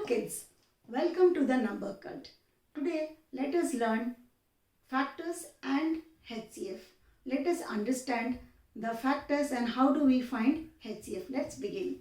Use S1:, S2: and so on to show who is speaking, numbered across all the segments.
S1: kids, welcome to the number cult. Today let us learn factors and HCF. Let us understand the factors and how do we find HCF. Let's begin.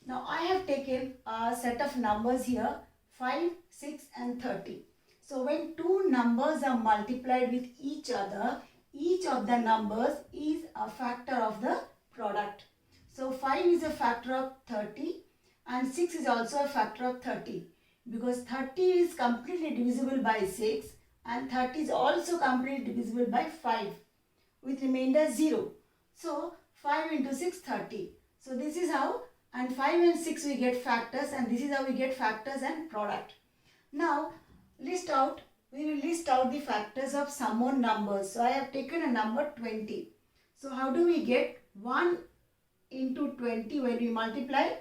S1: Now I have taken a set of numbers here 5, 6 and 30. So when two numbers are multiplied with each other, each of the numbers is a factor of the product. So 5 is a factor of 30 and 6 is also a factor of 30 because 30 is completely divisible by 6 and 30 is also completely divisible by 5 with remainder 0. So 5 into 6, 30. So this is how, and 5 and 6 we get factors, and this is how we get factors and product. Now we will list out the factors of some more numbers. So I have taken a number 20. So how do we get 1 into 20 when we multiply?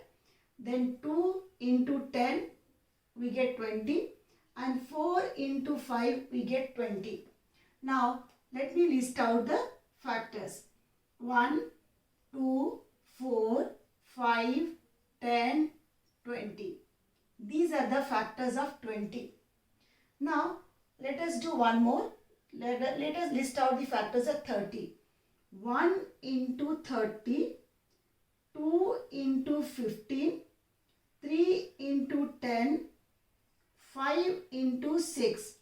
S1: Then 2 into 10 we get 20 and 4 into 5 we get 20. Now let me list out the factors. 1, 2, 4, 5, 10, 20. These are the factors of 20. Now let us do one more. Let us list out the factors of 30. 1 into 30, 2 into 15, 3 into 10, 5 into 6.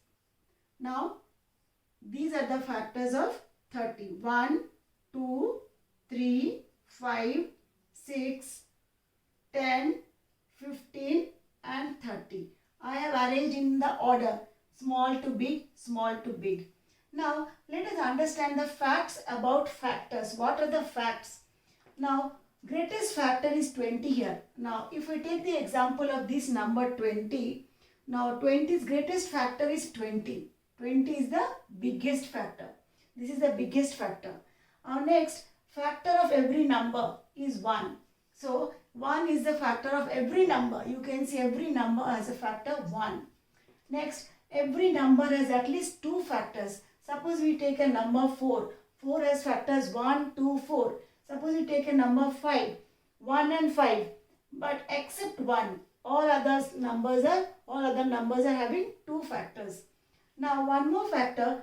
S1: Now these are the factors of 30. 1, 2, 3, 5, 6, 10, 15 and 30. I have arranged in the order small to big, small to big. Now let us understand the facts about factors. What are the facts? Now greatest factor is 20 here. Now if we take the example of this number 20, now 20's greatest factor is 20. 20 is the biggest factor. This is the biggest factor. Our next factor of every number is 1. So 1 is the factor of every number. You can see every number has a factor 1. Next, every number has at least 2 factors. Suppose we take a number 4. 4 has factors 1, 2, 4. Suppose we take a number 5. 1 and 5. But except 1, all other numbers are having 2 factors. Now one more factor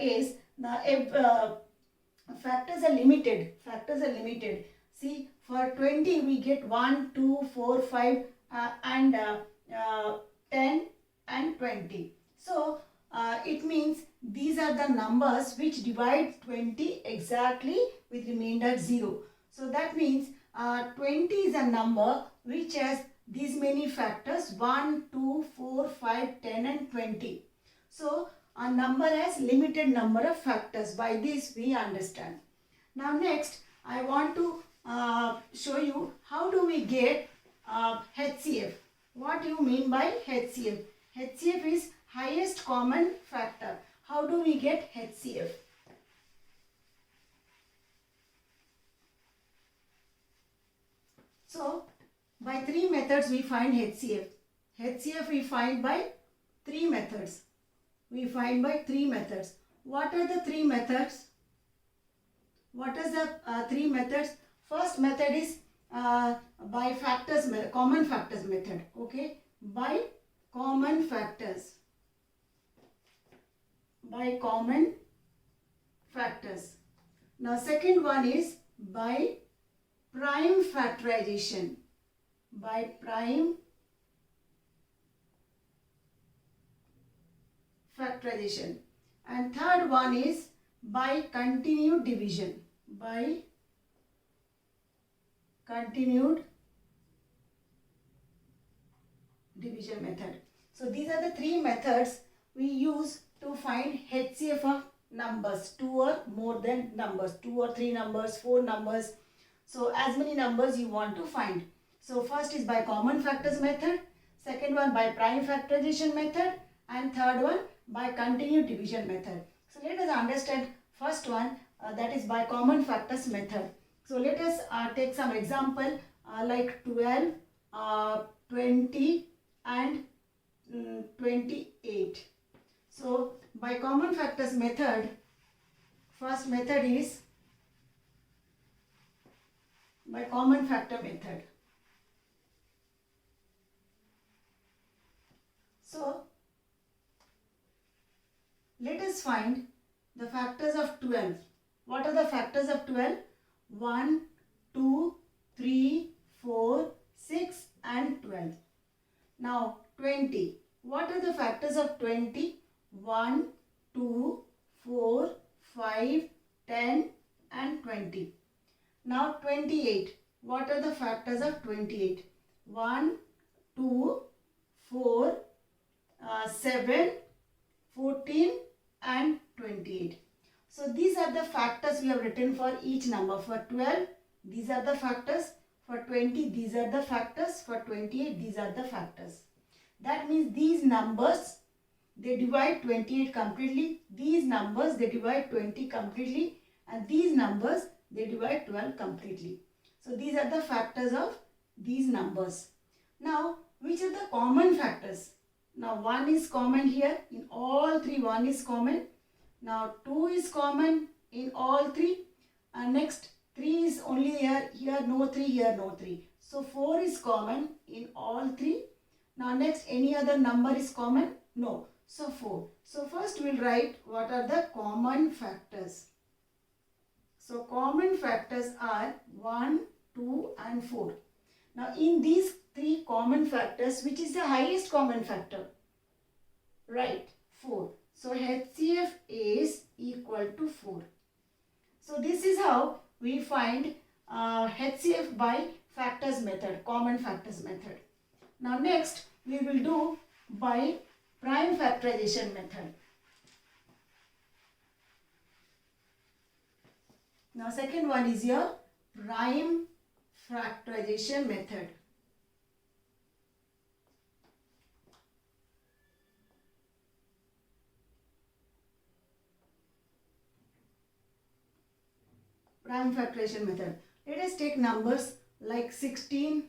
S1: is factors are limited. Factors are limited. See, for 20 we get 1, 2, 4, 5 and 10 and 20. So it means these are the numbers which divide 20 exactly with remainder 0. So that means 20 is a number which has these many factors 1, 2, 4, 5, 10 and 20. So a number has limited number of factors. By this we understand. Now next I want to show you how do we get HCF. What do you mean by HCF? HCF is highest common factor. How do we get HCF? So by 3 methods we find HCF. HCF we find by 3 methods. We find by 3 methods. What are the 3 methods? What is the 3 methods? First method is by factors, common factors method. Okay, by common factors. By common factors. Now second one is by prime factorization. By prime factorization. And third one is by continued division. By continued division method. So these are the 3 methods we use to find HCF of numbers. 2 or more than numbers. 2 or 3 numbers, 4 numbers. So as many numbers you want to find. So first is by common factors method. Second one by prime factorization method. And third one by continued division method. So let us understand first one, that is by common factors method. So let us take some example like 12, 20 and 28. So by common factors method, first method is by common factor method. let us find the factors of 12. What are the factors of 12? 1, 2, 3, 4, 6 and 12. Now 20. What are the factors of 20? 1, 2, 4, 5, 10 and 20. Now 28. What are the factors of 28? 1, 2, 4, 7, 14 and 28. So these are the factors we have written for each number. For 12, these are the factors. For 20, these are the factors. For 28, these are the factors. That means these numbers, they divide 28 completely. These numbers, they divide 20 completely. And these numbers, they divide 12 completely. So these are the factors of these numbers. Now, which are the common factors? Now 1 is common here. In all three, 1 is common. Now 2 is common in all three. And next 3 is only here. Here no 3, here no 3. So 4 is common in all three. Now next, any other number is common? No. So 4. So first we'll write what are the common factors. So common factors are 1, 2 and 4. Now in these three common factors, which is the highest common factor? Right, 4. So HCF is equal to 4. So this is how we find HCF by factors method, common factors method. Now next we will do by prime factorization method. Now second one is your prime factorization method. Prime factorization method. Let us take numbers like 16,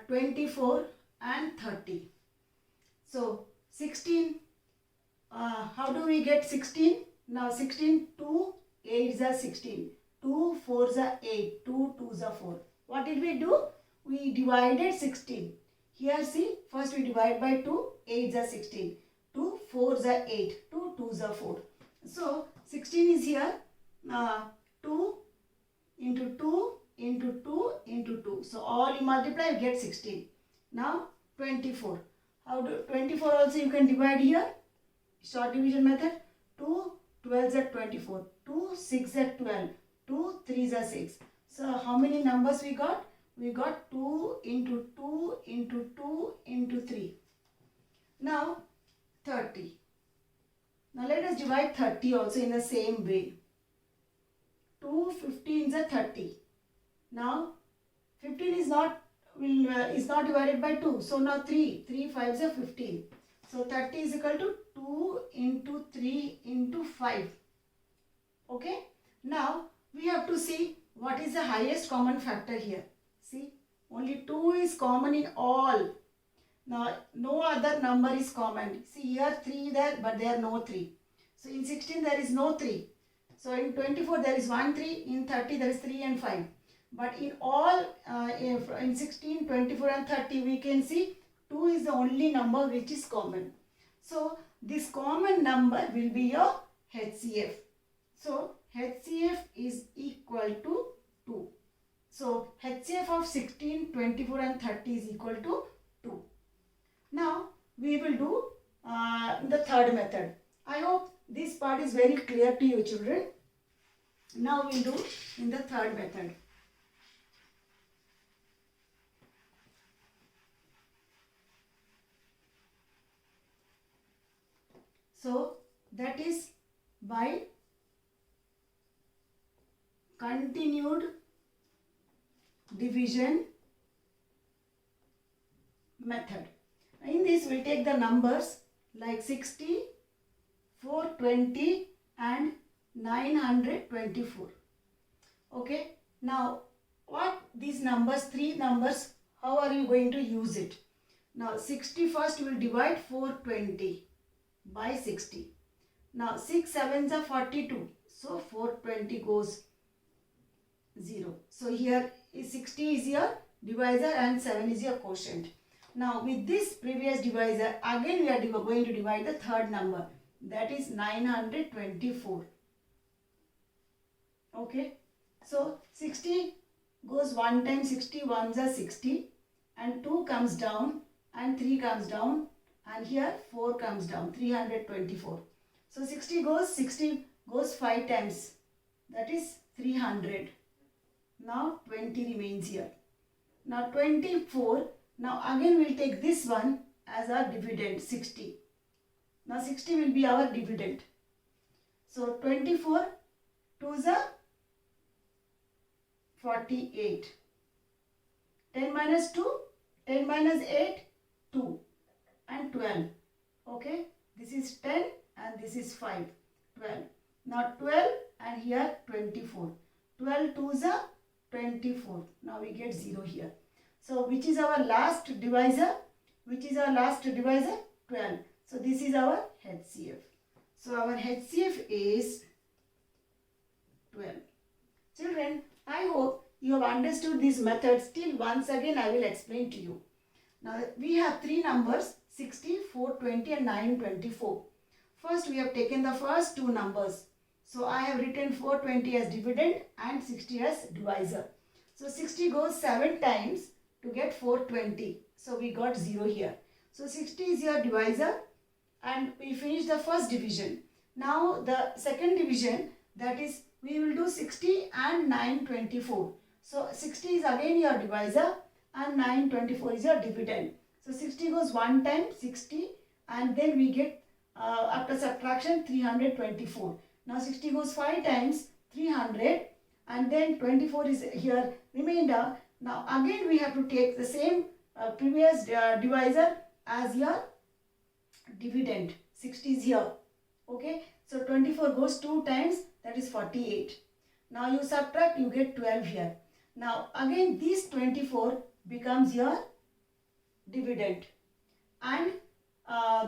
S1: 24 and 30. So 16, how do we get 16? Now 16, 2 8s are 16. 2 4s are 8. 2 2s are 4. What did we do? We divided 16. Here see, first we divide by 2, 8s are 16. 2 4s are 8. 2 2s are 4. So 16 is here. 2 into 2 into 2 into 2. So all you multiply, you get 16. Now 24. How do 24 also you can divide here? Short division method. 2 12s are 24. 2 6 are 12. 2 3s are 6. So how many numbers we got? We got 2 into 2 into 2 into 3. Now 30. Now let us divide 30 also in the same way. 2 15s are 30. Now 15 is not divided by 2. So now 3 5s are 15. So 30 is equal to 2 into 3 into 5. Okay. Now we have to see what is the highest common factor here. See, only 2 is common in all. Now no other number is common. See here 3 there, but there are no 3. So in 16 there is no 3. So in 24 there is 1 3. In 30 there is 3 and 5. But in all, in 16, 24 and 30 we can see 2 is the only number which is common. So this common number will be your HCF. So HCF is equal to 2. So HCF of 16, 24 and 30 is equal to 2. Now we will do the third method. I hope this part is very clear to you children. Now we will do in the third method. So that is by continued division method. In this we take the numbers like 60, 420 and 924. Okay. Now what these numbers, three numbers, how are you going to use it? Now 60 first will divide 420 by 60. Now 6 7s are 42. So 420 goes 0. So here is 60 is your divisor and 7 is your quotient. Now with this previous divisor, again we are going to divide the third number. that is 924. Okay, so 60 goes one time, 60 ones are 60, and 2 comes down and 3 comes down, and here 4 comes down, 324. So 60 goes 5 times, that is 300. Now 20 remains here. Now 24, now again we'll take this one as our dividend, 60. Now 60 will be our dividend. So 24 2s are 48. 10 minus 2, 10 minus 8, 2 and 12. Okay, this is 10 and this is 5, 12. Now 12 and here 24. 12 2s are 24. Now we get 0 here. So which is our last divisor? Which is our last divisor? 12. So this is our HCF. So our HCF is 12. Children, I hope you have understood this method. Still once again I will explain to you. Now we have three numbers, 60, 420 and 924. First we have taken the first two numbers. So I have written 420 as dividend and 60 as divisor. So 60 goes 7 times to get 420. So we got 0 here. So 60 is your divisor and we finished the first division. Now the second division, that is we will do 60 and 924. So 60 is again your divisor and 924 is your dividend. So 60 goes one time, 60, and then we get after subtraction 324. Now 60 goes 5 times, 300, and then 24 is here remainder. Now again we have to take the same previous divisor as your dividend. 60 is here. Okay, so 24 goes 2 times, that is 48. Now you subtract, you get 12 here. Now again this 24 becomes your dividend and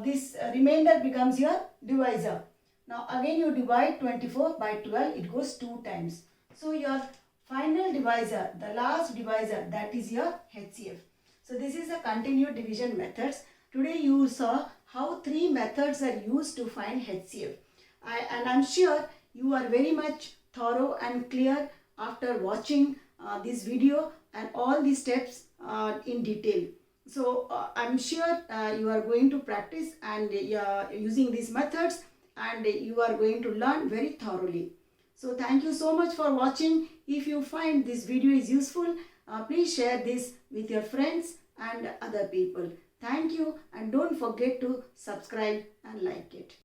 S1: this remainder becomes your divisor. Now again you divide 24 by 12, it goes 2 times. So your final divisor, the last divisor, that is your HCF. So this is a continued division methods. Today you saw how 3 methods are used to find HCF. And I'm sure you are very much thorough and clear after watching this video and all the steps in detail. So I'm sure you are going to practice and using these methods, and you are going to learn very thoroughly. So thank you so much for watching. If you find this video is useful, please share this with your friends and other people. Thank you, and don't forget to subscribe and like it.